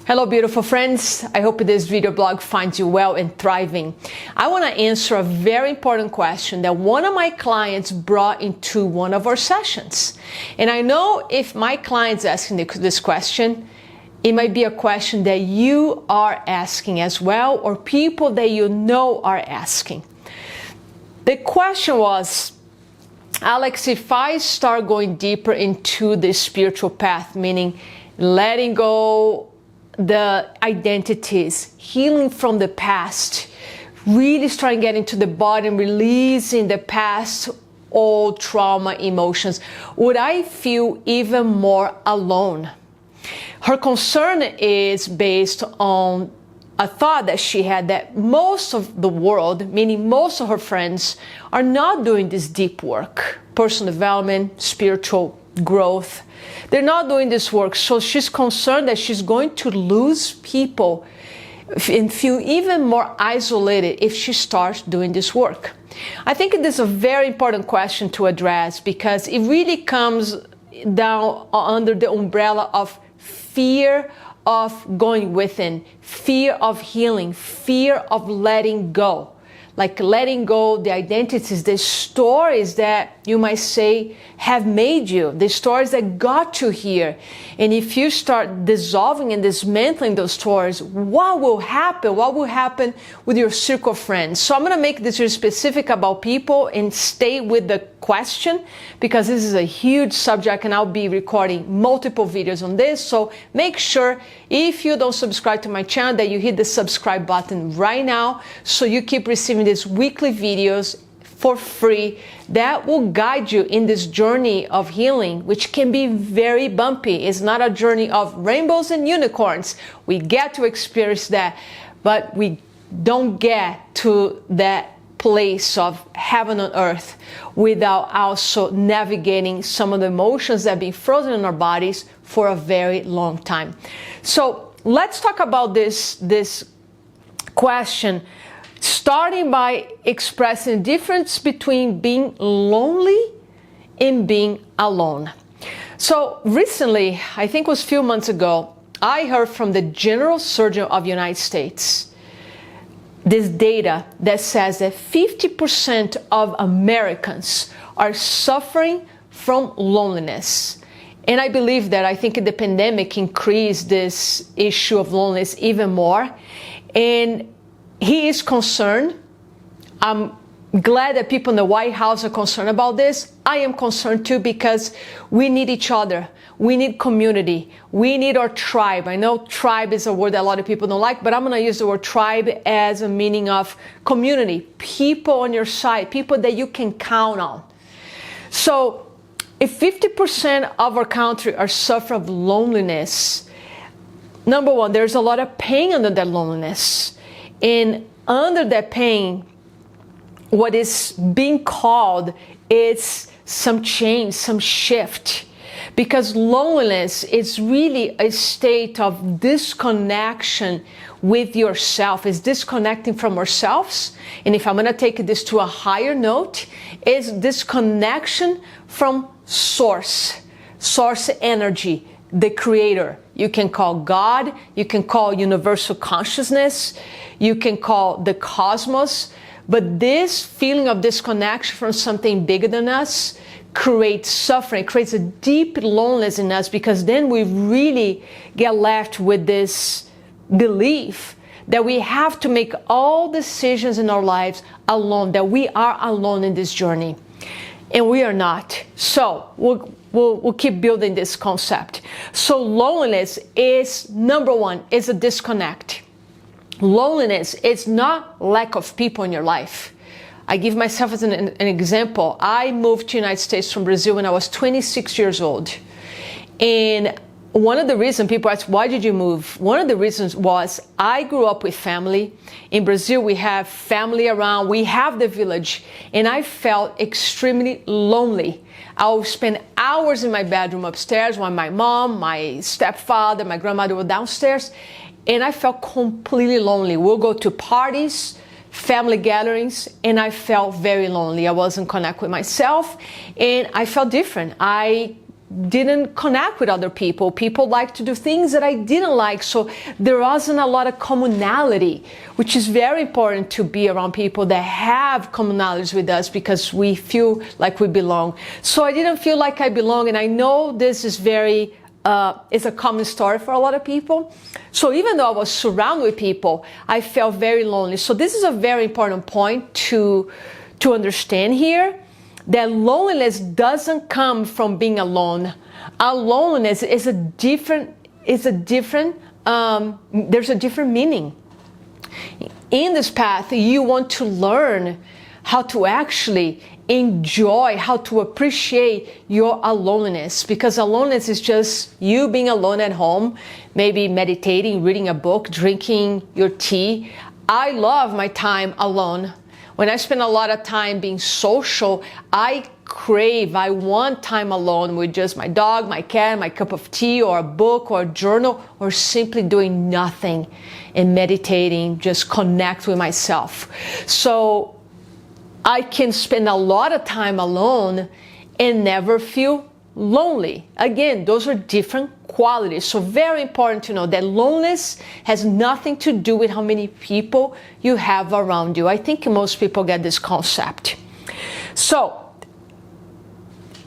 Hello, beautiful friends. I hope this video blog finds you well and thriving. I want to answer a very important question that one of my clients brought into one of our sessions. And I know if my client's asking this question, it might be a question that you are asking as well, or people that you know are asking. The question was, Alex, if I start going deeper into the spiritual path, meaning letting go the identities, healing from the past, really starting getting to the body and releasing the past, old trauma, emotions, would I feel even more alone? Her concern is based on a thought that she had that most of the world, meaning most of her friends, are not doing this deep work, personal development, spiritual growth. They're not doing this work, so she's concerned that she's going to lose people and feel even more isolated if she starts doing this work. I think it is a very important question to address because it really comes down under the umbrella of fear of going within, fear of healing, fear of letting go. Like letting go the identities, the stories that you might say have made you, the stories that got you here. And if you start dissolving and dismantling those stories, what will happen? What will happen with your circle of friends? So I'm going to make this very specific about people and stay with the question because this is a huge subject and I'll be recording multiple videos on this. So make sure if you don't subscribe to my channel that you hit the subscribe button right now so you keep receiving these weekly videos for free that will guide you in this journey of healing, which can be very bumpy. It's not a journey of rainbows and unicorns. We get to experience that, but we don't get to that place of heaven on earth without also navigating some of the emotions that have been frozen in our bodies for a very long time. So let's talk about this question, starting by expressing the difference between being lonely and being alone. So recently, I think it was a few months ago, I heard from the General Surgeon of the United States this data that says that 50% of Americans are suffering from loneliness. And I believe that I think the pandemic increased this issue of loneliness even more. And he is concerned. I'm glad that people in the White House are concerned about this. I am concerned too because we need each other. We need community. We need our tribe. I know tribe is a word that a lot of people don't like, but I'm going to use the word tribe as a meaning of community. People on your side, people that you can count on. So if 50% of our country are suffering of loneliness, number one, there's a lot of pain under that loneliness. And under that pain, what is being called is some change, some shift. Because loneliness is really a state of disconnection with yourself. It's disconnecting from ourselves. And if I'm going to take this to a higher note, it's disconnection from source energy, the creator. You can call God, you can call universal consciousness, you can call the cosmos. But this feeling of disconnection from something bigger than us creates suffering, it creates a deep loneliness in us because then we really get left with this belief that we have to make all decisions in our lives alone, that we are alone in this journey. And we are not. So we'll keep building this concept. So loneliness is, number one, is a disconnect. Loneliness is not lack of people in your life. I give myself as an example. I moved to the United States from Brazil when I was 26 years old. And one of the reasons people ask, why did you move? One of the reasons was I grew up with family. In Brazil, we have family around. We have the village. And I felt extremely lonely. I would spend hours in my bedroom upstairs while my mom, my stepfather, my grandmother were downstairs. And I felt completely lonely. We'll go to parties, family gatherings, and I felt very lonely. I wasn't connected with myself, and I felt different. I didn't connect with other people. People like to do things that I didn't like. So there wasn't a lot of commonality, which is very important to be around people that have commonalities with us because we feel like we belong. So I didn't feel like I belong. And I know this is it's a common story for a lot of people. So even though I was surrounded with people, I felt very lonely. So this is a very important point to understand here, that loneliness doesn't come from being alone. Our loneliness is there's a different meaning. In this path, you want to learn how to actually enjoy, how to appreciate your aloneness, because aloneness is just you being alone at home, maybe meditating, reading a book, drinking your tea. I love my time alone. When I spend a lot of time being social, I want time alone with just my dog, my cat, my cup of tea, or a book, or a journal, or simply doing nothing and meditating, just connect with myself. So I can spend a lot of time alone and never feel lonely. Again, those are different qualities. So very important to know that loneliness has nothing to do with how many people you have around you. I think most people get this concept. So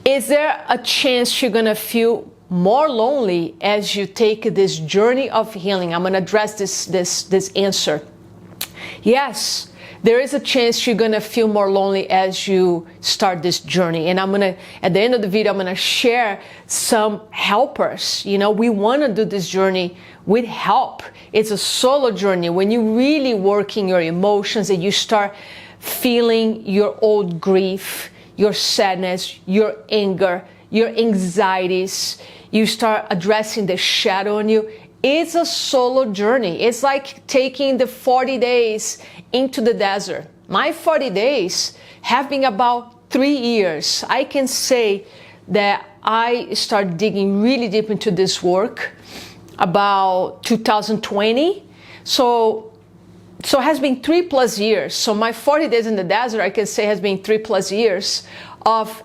is there a chance you're going to feel more lonely as you take this journey of healing? I'm going to address this answer. Yes. There is a chance you're going to feel more lonely as you start this journey. And at the end of the video, I'm going to share some helpers. You know, we want to do this journey with help. It's a solo journey. When you really work in your emotions and you start feeling your old grief, your sadness, your anger, your anxieties, you start addressing the shadow on you. It's a solo journey. It's like taking the 40 days into the desert. My 40 days have been about 3 years. I can say that I started digging really deep into this work about 2020. So it has been 3+ years. So my 40 days in the desert, I can say, has been 3+ years of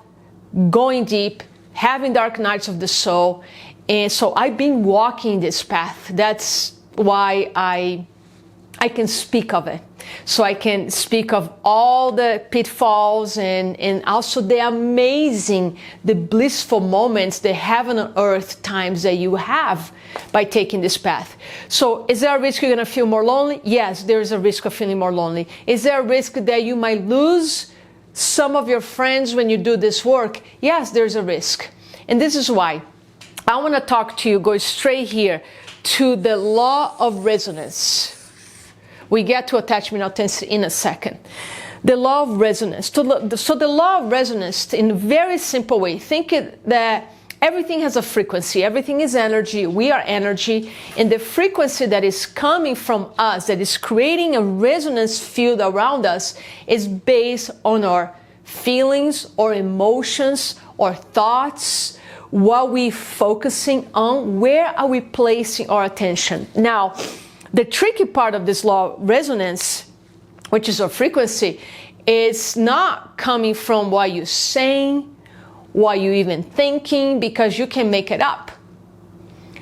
going deep, having dark nights of the soul. And so I've been walking this path. That's why I can speak of it. So I can speak of all the pitfalls and also the amazing, the blissful moments, the heaven on earth times that you have by taking this path. So is there a risk you're going to feel more lonely? Yes, there is a risk of feeling more lonely. Is there a risk that you might lose some of your friends when you do this work? Yes, there's a risk. And this is why I want to talk to you, go straight here to the law of resonance. We get to attachment authenticity in a second. The law of resonance. So the law of resonance, in a very simple way, think that everything has a frequency. Everything is energy. We are energy. And the frequency that is coming from us, that is creating a resonance field around us, is based on our feelings or emotions or thoughts. What we focusing on, where are we placing our attention? Now, the tricky part of this law of resonance, which is our frequency, is not coming from what you're saying, what you're even thinking, because you can make it up.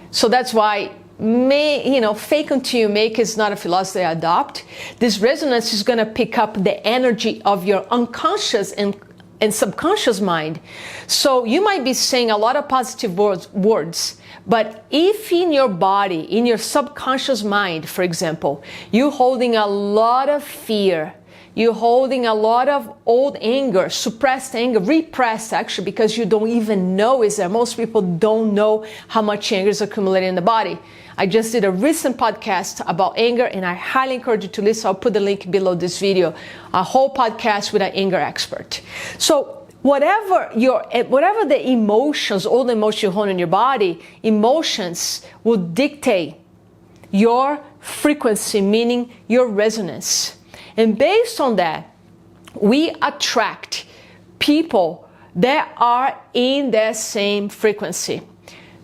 So that's why, fake until you make is not a philosophy I adopt. This resonance is going to pick up the energy of your unconscious and subconscious mind. So you might be saying a lot of positive words, but if in your body, in your subconscious mind, for example, you're holding a lot of fear, you're holding a lot of old anger, suppressed anger, repressed actually, because you don't even know is there. Most people don't know how much anger is accumulated in the body. I just did a recent podcast about anger, and I highly encourage you to listen. I'll put the link below this video, a whole podcast with an anger expert. So whatever the emotions, all the emotions you hold in your body, emotions will dictate your frequency, meaning your resonance. And based on that, we attract people that are in that same frequency.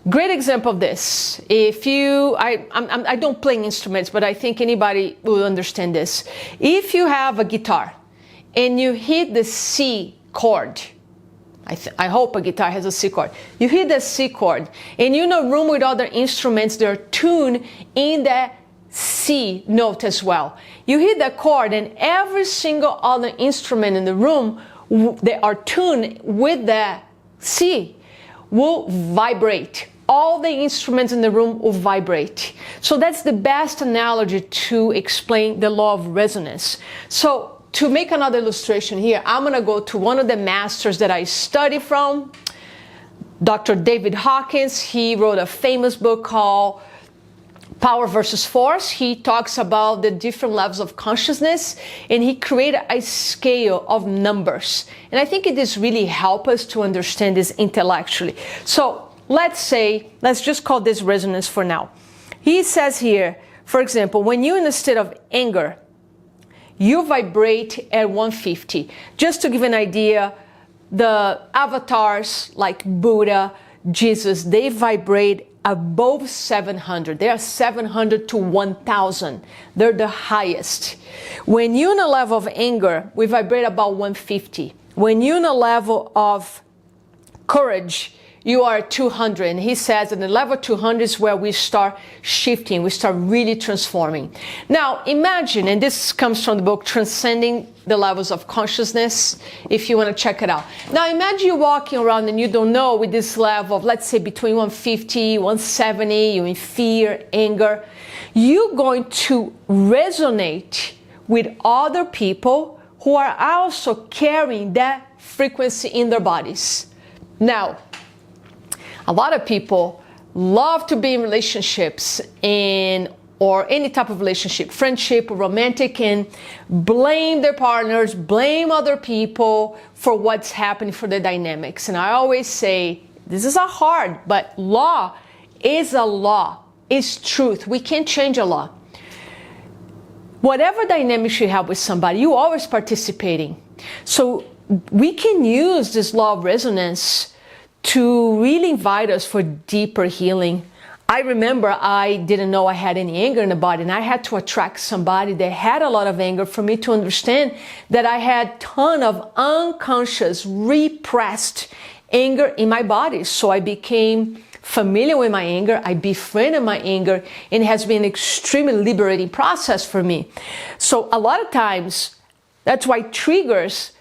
Great example of this. I don't play instruments, but I think anybody will understand this. If you have a guitar and you hit the C chord, I hope a guitar has a C chord. You hit the C chord, and you're in a room with other instruments that are tuned in the C note as well. You hit the chord, and every single other instrument in the room that are tuned with the C will vibrate. All the instruments in the room will vibrate. So that's the best analogy to explain the law of resonance. So to make another illustration here, I'm going to go to one of the masters that I study from, Dr. David Hawkins. He wrote a famous book called Power versus Force. He talks about the different levels of consciousness, and he created a scale of numbers. And I think it does really help us to understand this intellectually. So let's just call this resonance for now. He says here, for example, when you're in a state of anger, you vibrate at 150. Just to give an idea, the avatars like Buddha, Jesus, they vibrate above 700. They are 700 to 1,000. They're the highest. When you're in a level of anger, we vibrate about 150. When you're in a level of courage, you are 200. And he says that the level 200 is where we start shifting, we start really transforming. Now imagine, and this comes from the book Transcending the Levels of Consciousness, if you want to check it out. Now imagine you're walking around and you don't know with this level of, let's say, between 150, 170, you're in fear, anger. You're going to resonate with other people who are also carrying that frequency in their bodies. Now, a lot of people love to be in relationships or any type of relationship, friendship or romantic, and blame their partners, blame other people for what's happening, for the dynamics. And I always say, this is a hard, but law is a law, is truth. We can't change a law. Whatever dynamics you have with somebody, you're always participating. So we can use this law of resonance to really invite us for deeper healing. I remember I didn't know I had any anger in the body, and I had to attract somebody that had a lot of anger for me to understand that I had a ton of unconscious, repressed anger in my body. So I became familiar with my anger, I befriended my anger, and it has been an extremely liberating process for me. So a lot of times, that's why triggers,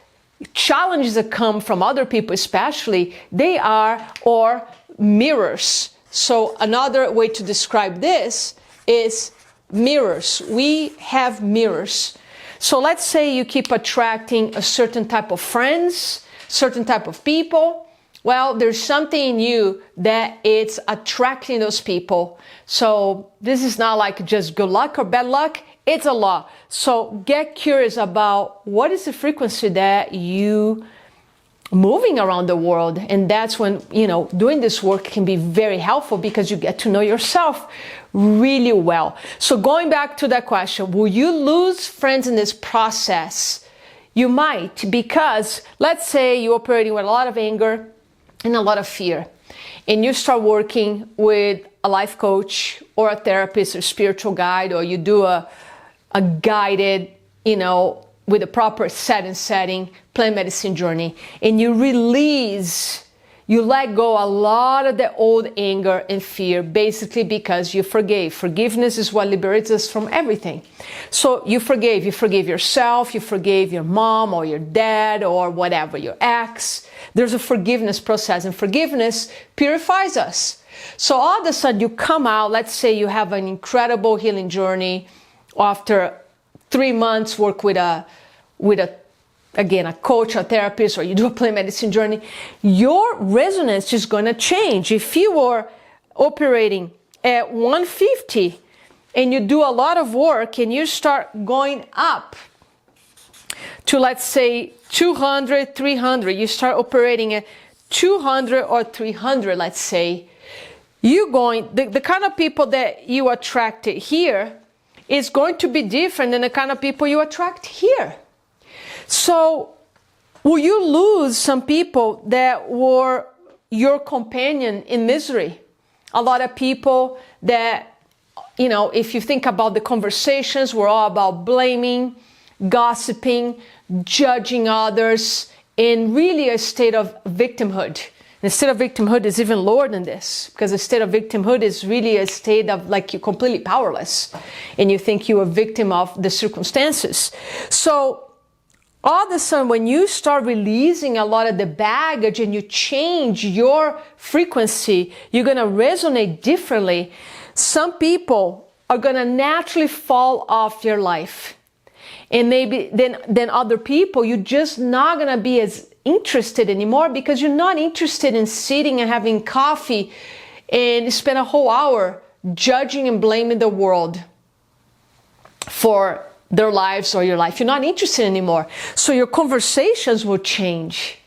challenges that come from other people especially, they are or mirrors. So another way to describe this is mirrors. We have mirrors. So let's say you keep attracting a certain type of friends, certain type of people. Well, there's something in you that it's attracting those people. So this is not like just good luck or bad luck. It's a law. So get curious about what is the frequency that you moving around the world. And that's when, doing this work can be very helpful because you get to know yourself really well. So going back to that question, will you lose friends in this process? You might, because let's say you're operating with a lot of anger and a lot of fear, and you start working with a life coach or a therapist or spiritual guide, or you do a guided, with a proper setting, plant medicine journey, and you let go a lot of the old anger and fear, basically because you forgave. Forgiveness is what liberates us from everything. So you forgave yourself, you forgave your mom or your dad or whatever, your ex. There's a forgiveness process, and forgiveness purifies us. So all of a sudden you come out, let's say you have an incredible healing journey. After 3 months, work with a coach, a therapist, or you do a plant medicine journey, your resonance is going to change. If you were operating at 150 and you do a lot of work and you start going up to, let's say, 200, 300, you start operating at 200 or 300, let's say, the kind of people that you attracted here is going to be different than the kind of people you attract here. So will you lose some people that were your companion in misery? A lot of people that, if you think about the conversations, were all about blaming, gossiping, judging others, in really a state of victimhood. The state of victimhood is even lower than this, because the state of victimhood is really a state of like you're completely powerless and you think you're a victim of the circumstances. So all of a sudden, when you start releasing a lot of the baggage and you change your frequency, you're going to resonate differently. Some people are going to naturally fall off your life. And maybe then other people, you're just not going to be as interested anymore, because you're not interested in sitting and having coffee and spend a whole hour judging and blaming the world for their lives or your life. You're not interested anymore. So your conversations will change.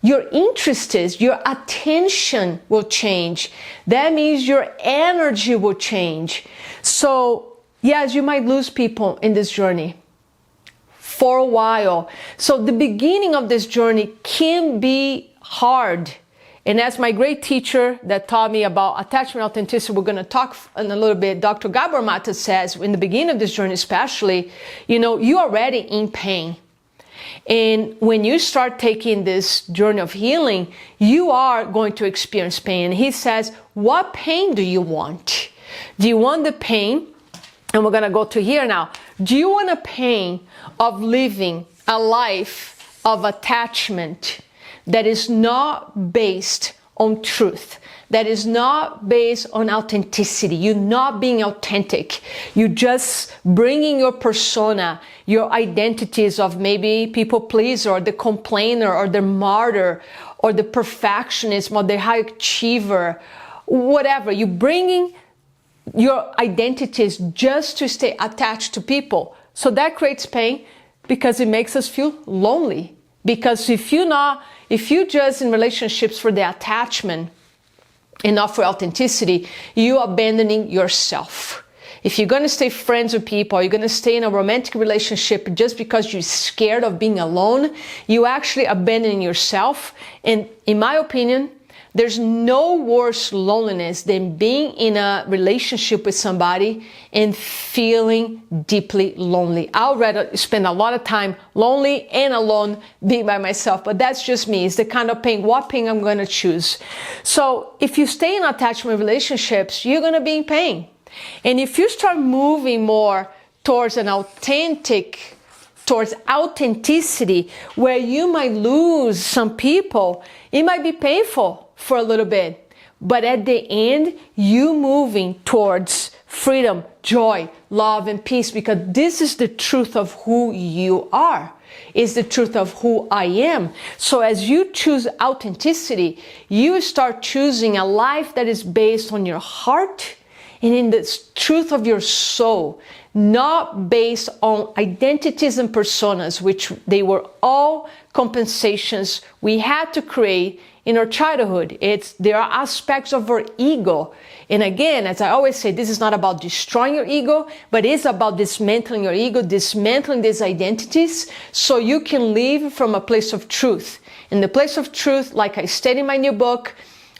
Your interests, your attention will change. That means your energy will change. So yes, you might lose people in this journey for a while. So the beginning of this journey can be hard. And as my great teacher that taught me about attachment authenticity, we're going to talk in a little bit, Dr. Gabor Mata says, in the beginning of this journey especially, you're already in pain. And when you start taking this journey of healing, you are going to experience pain. And he says, what pain do you want? Do you want the pain? And we're going to go to here now. Do you want a pain of living a life of attachment that is not based on truth, that is not based on authenticity? You're not being authentic. You're just bringing your persona, your identities of maybe people pleaser or the complainer or the martyr or the perfectionist or the high achiever, whatever. You're bringing your identities just to stay attached to people. So that creates pain because it makes us feel lonely. Because if you just in relationships for the attachment and not for authenticity, you're abandoning yourself. If you're going to stay friends with people, you're going to stay in a romantic relationship just because you're scared of being alone, you're actually abandoning yourself. And in my opinion, there's no worse loneliness than being in a relationship with somebody and feeling deeply lonely. I'd rather spend a lot of time lonely and alone being by myself, but that's just me. It's the kind of pain, what pain I'm going to choose. So if you stay in attachment relationships, you're going to be in pain. And if you start moving more towards towards authenticity, where you might lose some people, it might be painful for a little bit, but at the end, you moving towards freedom, joy, love, and peace, because this is the truth of who you are. Is the truth of who I am. So as you choose authenticity, you start choosing a life that is based on your heart and in the truth of your soul, not based on identities and personas, which they were all compensations we had to create in our childhood. There are aspects of our ego. And again, as I always say, this is not about destroying your ego, but it's about dismantling your ego, dismantling these identities, so you can live from a place of truth. In the place of truth, like I said in my new book,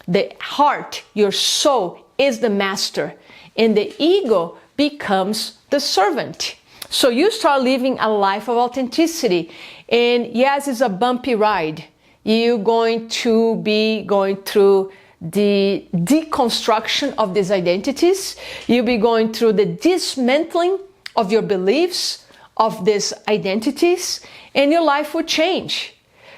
the heart, your soul, is the master, and the ego becomes the servant. So you start living a life of authenticity. And yes, it's a bumpy ride. You're going to be going through the deconstruction of these identities. You'll be going through the dismantling of your beliefs, of these identities, and your life will change.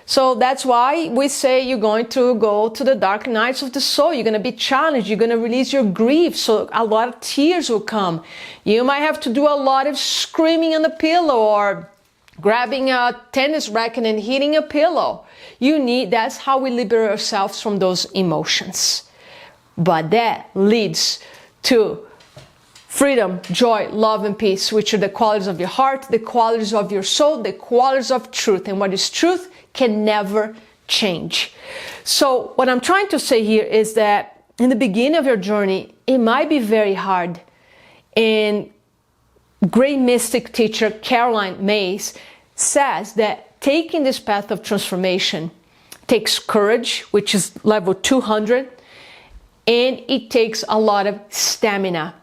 So that's why we say you're going to go to the dark nights of the soul. You're going to be challenged. You're going to release your grief. So a lot of tears will come. You might have to do a lot of screaming on the pillow or grabbing a tennis racket and hitting a pillow. That's how we liberate ourselves from those emotions. But that leads to freedom, joy, love, and peace, which are the qualities of your heart, the qualities of your soul, the qualities of truth. And what is truth can never change. So what I'm trying to say here is that in the beginning of your journey, it might be very hard. And great mystic teacher Caroline Myss says that taking this path of transformation takes courage, which is level 200, and it takes a lot of stamina.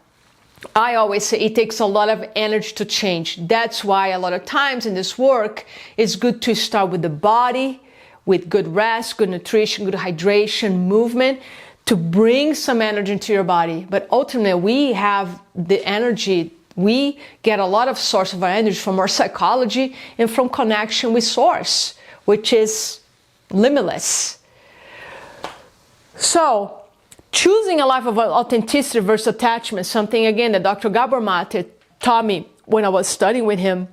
I always say it takes a lot of energy to change. That's why a lot of times in this work, it's good to start with the body, with good rest, good nutrition, good hydration, movement, to bring some energy into your body. But ultimately, we have the energy. We get a lot of source of our energy from our psychology and from connection with source, which is limitless. So, choosing a life of authenticity versus attachment, something again that Dr. Gabor Mate taught me when I was studying with him,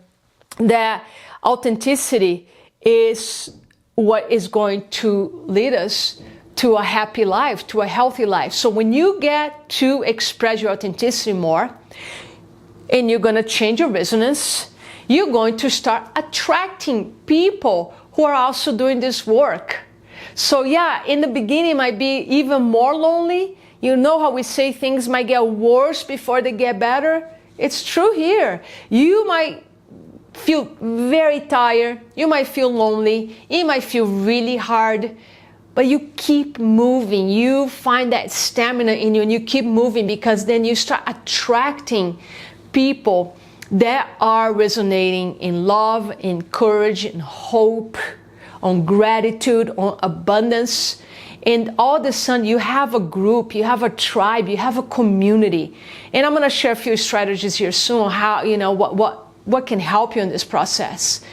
that authenticity is what is going to lead us to a happy life, to a healthy life. So when you get to express your authenticity more, and you're going to change your resonance, you're going to start attracting people who are also doing this work. So yeah, in the beginning it might be even more lonely. You know how we say things might get worse before they get better? It's true here. You might feel very tired. You might feel lonely. It might feel really hard. But you keep moving. You find that stamina in you and you keep moving, because then you start attracting people that are resonating in love, in courage, in hope, on gratitude, on abundance. And all of a sudden you have a group, you have a tribe, you have a community. And I'm going to share a few strategies here soon on how, what can help you in this process.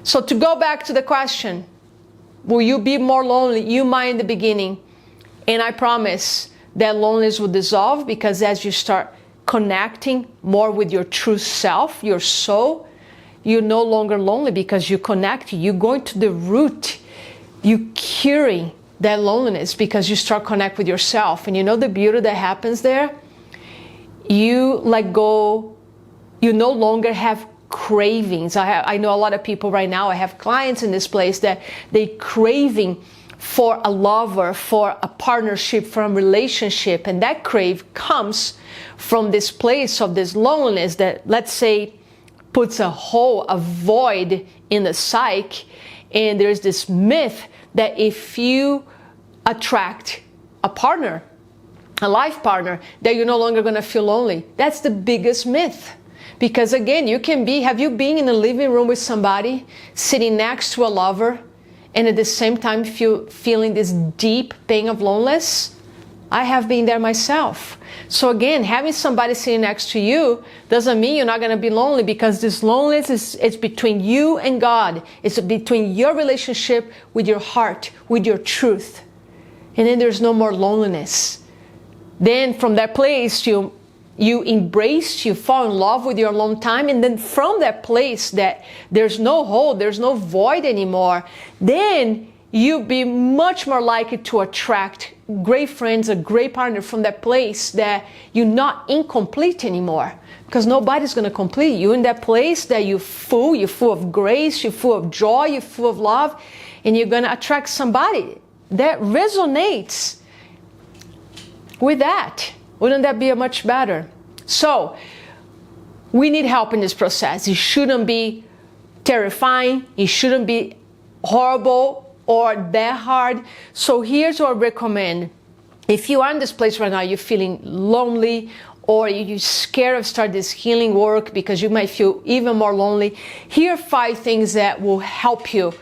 So to go back to the question, will you be more lonely? You might in the beginning. And I promise that loneliness will dissolve, because as you start connecting more with your true self, your soul, you're no longer lonely because you connect. You're going to the root. You're curing that loneliness because you start connect with yourself. And you know the beauty that happens there? You let go. You no longer have cravings. I know a lot of people right now, I have clients in this place that they craving for a lover, for a partnership, for a relationship. And that crave comes from this place of this loneliness that, let's say, puts a hole, a void in the psyche. And there's this myth that if you attract a partner, a life partner, that you're no longer going to feel lonely. That's the biggest myth. Because again, have you been in a living room with somebody, sitting next to a lover, and at the same time feeling this deep pain of loneliness? I have been there myself. So again, having somebody sitting next to you doesn't mean you're not going to be lonely, because this loneliness is between you and God. It's between your relationship with your heart, with your truth. And then there's no more loneliness. Then from that place, you embrace, you fall in love with your alone time. And then from that place that there's no hole, there's no void anymore, then you'll be much more likely to attract great friends, a great partner from that place that you're not incomplete anymore. Because nobody's going to complete you in that place that you're full of grace, you're full of joy, you're full of love, and you're going to attract somebody that resonates with that. Wouldn't that be much better? So, we need help in this process. It shouldn't be terrifying. It shouldn't be horrible or that hard. So here's what I recommend. If you are in this place right now, you're feeling lonely, or you're scared of start this healing work because you might feel even more lonely, here are 5 things that will help you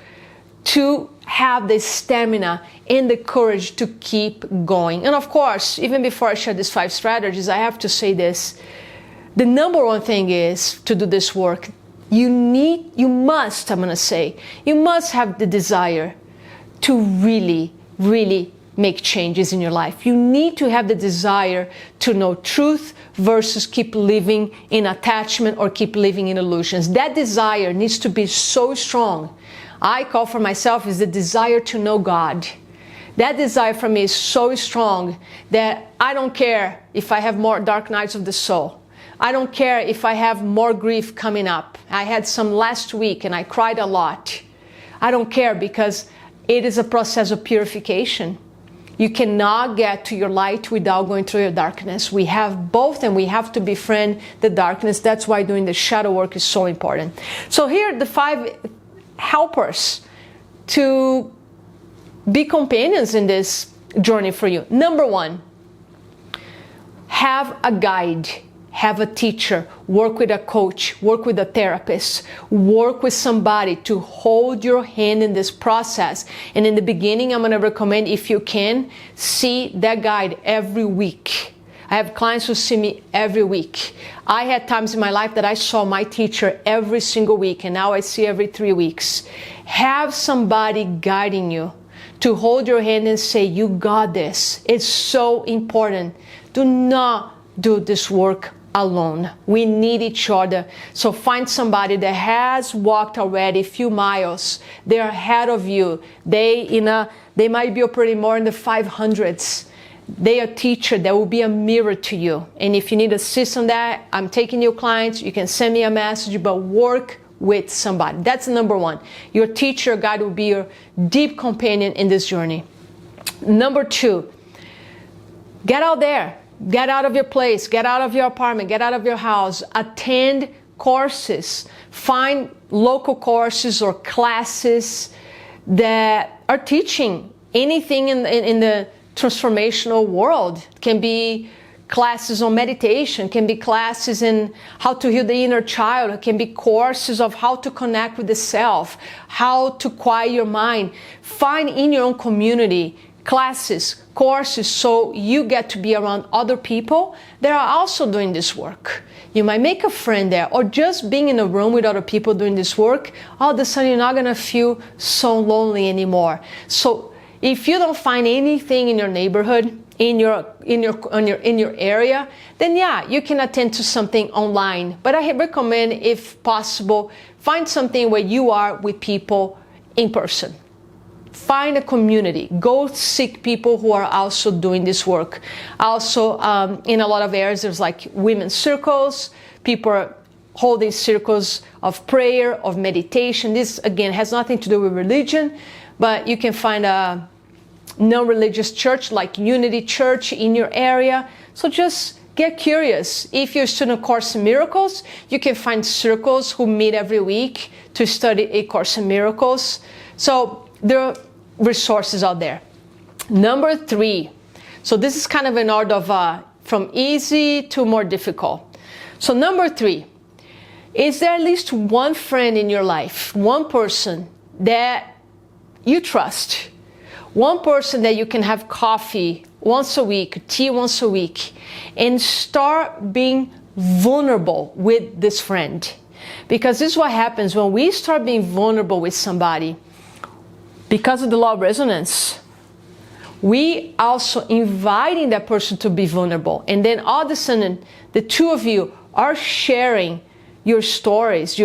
to have the stamina and the courage to keep going. And of course, even before I share these 5 strategies, I have to say this. The number one thing is to do this work. You must have the desire to really, really make changes in your life. You need to have the desire to know truth versus keep living in attachment or keep living in illusions. That desire needs to be so strong. I call for myself is the desire to know God. That desire for me is so strong that I don't care if I have more dark nights of the soul. I don't care if I have more grief coming up. I had some last week and I cried a lot. I don't care, because it is a process of purification. You cannot get to your light without going through your darkness. We have both, and we have to befriend the darkness. That's why doing the shadow work is so important. So here are the 5 helpers to be companions in this journey for you. Number 1, have a guide. have a teacher, work with a coach, work with a therapist, work with somebody to hold your hand in this process. And in the beginning, I'm going to recommend, if you can, see that guide every week. I have clients who see me every week. I had times in my life that I saw my teacher every single week, and now I see every 3 weeks. Have somebody guiding you to hold your hand and say, you got this. It's so important. Do not do this work alone. We need each other. So find somebody that has walked already a few miles. They're ahead of you. They might be operating more in the 500s. They are a teacher that will be a mirror to you. And if you need assist on that, I'm taking new clients. You can send me a message, but work with somebody. That's number one. Your teacher, guide will be your deep companion in this journey. Number two, get out there. Get out of your place, get out of your apartment, get out of your house, attend courses, find local courses or classes that are teaching anything in the transformational world. It can be classes on meditation, can be classes in how to heal the inner child, it can be courses of how to connect with the self, how to quiet your mind. Find in your own community classes, courses, so you get to be around other people that are also doing this work. You might make a friend there, or just being in a room with other people doing this work, all of a sudden you're not going to feel so lonely anymore. So if you don't find anything in your neighborhood, in your area, then yeah, you can attend to something online. But I recommend, if possible, find something where you are with people in person. Find a community. Go seek people who are also doing this work. Also, in a lot of areas, there's like women's circles. People are holding circles of prayer, of meditation. This, again, has nothing to do with religion, but you can find a non-religious church like Unity Church in your area. So just get curious. If you're a student of Course in Miracles, you can find circles who meet every week to study A Course in Miracles. So there are resources out there. Number three. So this is kind of an order of from easy to more difficult. So number three, is there at least one friend in your life, one person that you trust, one person that you can have coffee once a week, tea once a week, and start being vulnerable with this friend? Because this is what happens when we start being vulnerable with somebody. Because of the law of resonance, we also inviting that person to be vulnerable. And then all of a sudden, the two of you are sharing your stories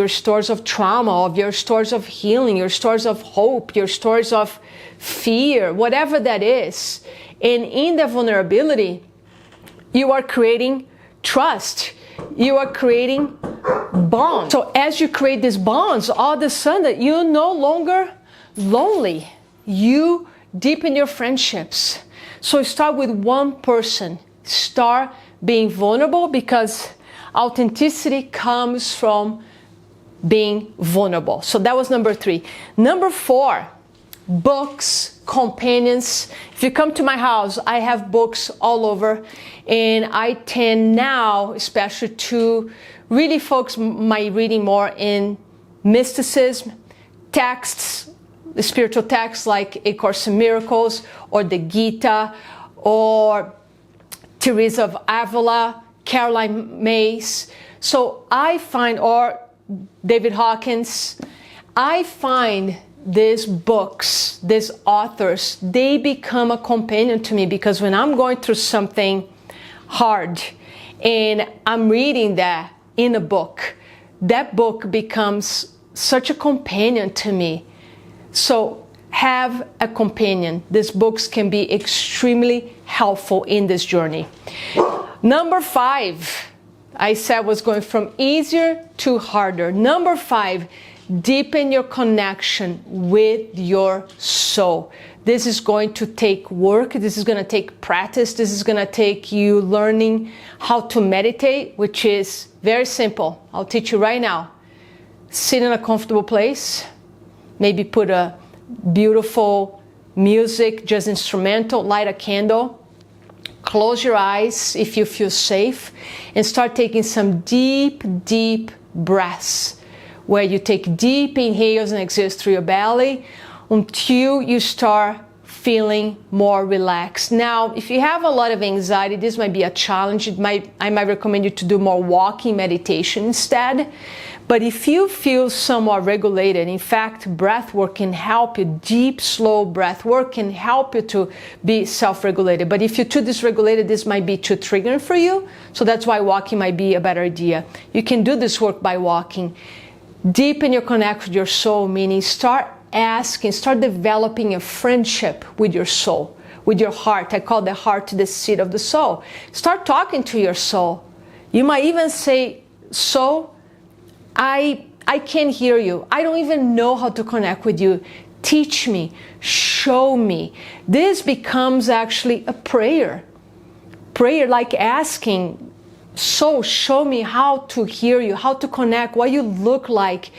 of trauma, your stories of healing, your stories of hope, your stories of fear, whatever that is. And in the vulnerability, you are creating trust. You are creating bonds. So as you create these bonds, all of a sudden, you're no longer lonely. You deepen your friendships. So start with one person. Start being vulnerable, because authenticity comes from being vulnerable. So that was number three. Number four, books, companions. If you come to my house, I have books all over, and I tend now, especially, to really focus my reading more in mysticism, texts, the spiritual texts like A Course in Miracles, or the Gita, or Teresa of Avila, Caroline Myss. So I find, or David Hawkins, I find these books, these authors, they become a companion to me, because when I'm going through something hard and I'm reading that in a book, that book becomes such a companion to me. So have a companion. These books can be extremely helpful in this journey. Number five, I said was going from easier to harder. Number five, deepen your connection with your soul. This is going to take work. This is going to take practice. This is going to take you learning how to meditate, which is very simple. I'll teach you right now. Sit in a comfortable place. Maybe put a beautiful music, just instrumental, light a candle. close your eyes if you feel safe, and start taking some deep, deep breaths, where you take deep inhales and exhales through your belly until you start feeling more relaxed. Now, if you have a lot of anxiety, this might be a challenge. I might recommend you to do more walking meditation instead. But if you feel somewhat regulated, in fact, breath work can help you. Deep, slow breath work can help you to be self-regulated. But if you're too dysregulated, this might be too triggering for you. So that's why walking might be a better idea. You can do this work by walking. Deepen your connection with your soul, meaning start developing a friendship with your soul, with your heart. I call the heart the seat of the soul. Start talking to your soul. You might even say, soul, I can't hear you. I don't even know how to connect with you. Teach me, show me. This becomes actually a prayer. Prayer like asking, soul, show me how to hear you, how to connect, what you look like.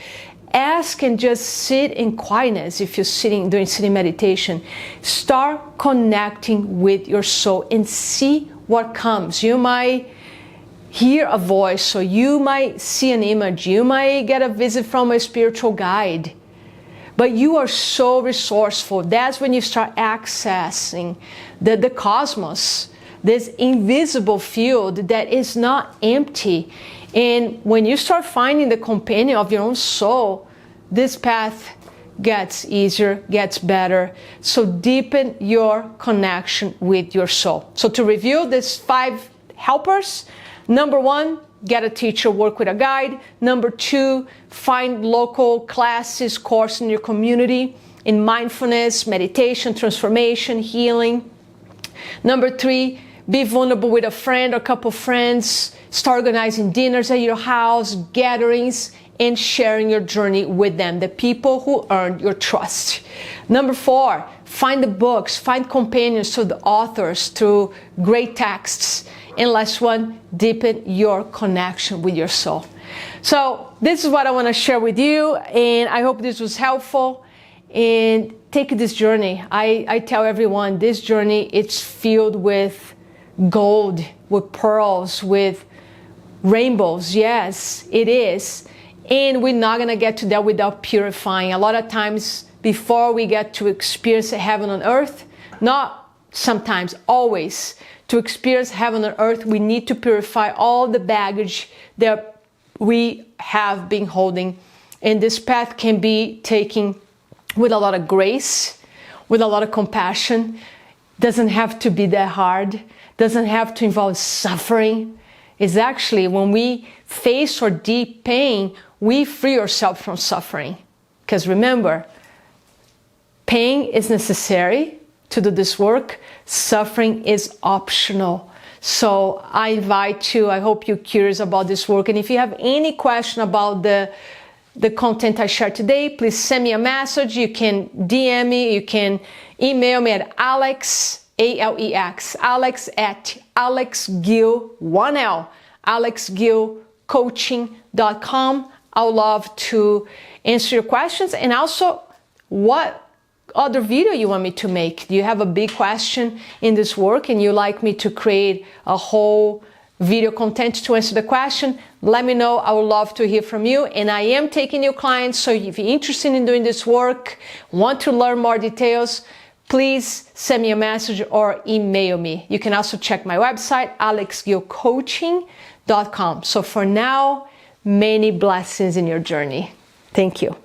Ask and just sit in quietness if you're doing sitting meditation. Start connecting with your soul and see what comes. You might hear a voice, or you might see an image, you might get a visit from a spiritual guide. But you are so resourceful. That's when you start accessing the cosmos, this invisible field that is not empty. And when you start finding the companion of your own soul, this path gets easier, gets better. So deepen your connection with your soul. So to review these 5 helpers: number 1, get a teacher, work with a guide. Number 2, find local classes, courses in your community in mindfulness, meditation, transformation, healing. Number 3, be vulnerable with a friend or a couple friends. Start organizing dinners at your house, gatherings, and sharing your journey with them, the people who earned your trust. Number 4, find the books, find companions to the authors through great texts. And last one, deepen your connection with your soul. So this is what I want to share with you, and I hope this was helpful. And take this journey. I tell everyone, this journey, it's filled with gold, with pearls, with rainbows. Yes, it is. And we're not going to get to that without purifying. A lot of times before we get to experience heaven on earth, not sometimes, always, to experience heaven on earth, we need to purify all the baggage that we have been holding. And this path can be taken with a lot of grace, with a lot of compassion. Doesn't have to be that hard. Doesn't have to involve suffering. It's actually when we face our deep pain, we free ourselves from suffering. Because remember, pain is necessary to do this work. Suffering is optional. So I invite you, I hope you're curious about this work. And if you have any question about the content I shared today, please send me a message. You can DM me, you can email me at Alex, A-L-E-X, Alex at alexgill, 1L, alexgillcoaching.com. I would love to answer your questions. And also, what other video you want me to make? Do you have a big question in this work and you like me to create a whole video content to answer the question? Let me know. I would love to hear from you. And I am taking new clients, so if you're interested in doing this work, want to learn more details, please send me a message or email me. You can also check my website, alexgillcoaching.com. So for now, many blessings in your journey. Thank you.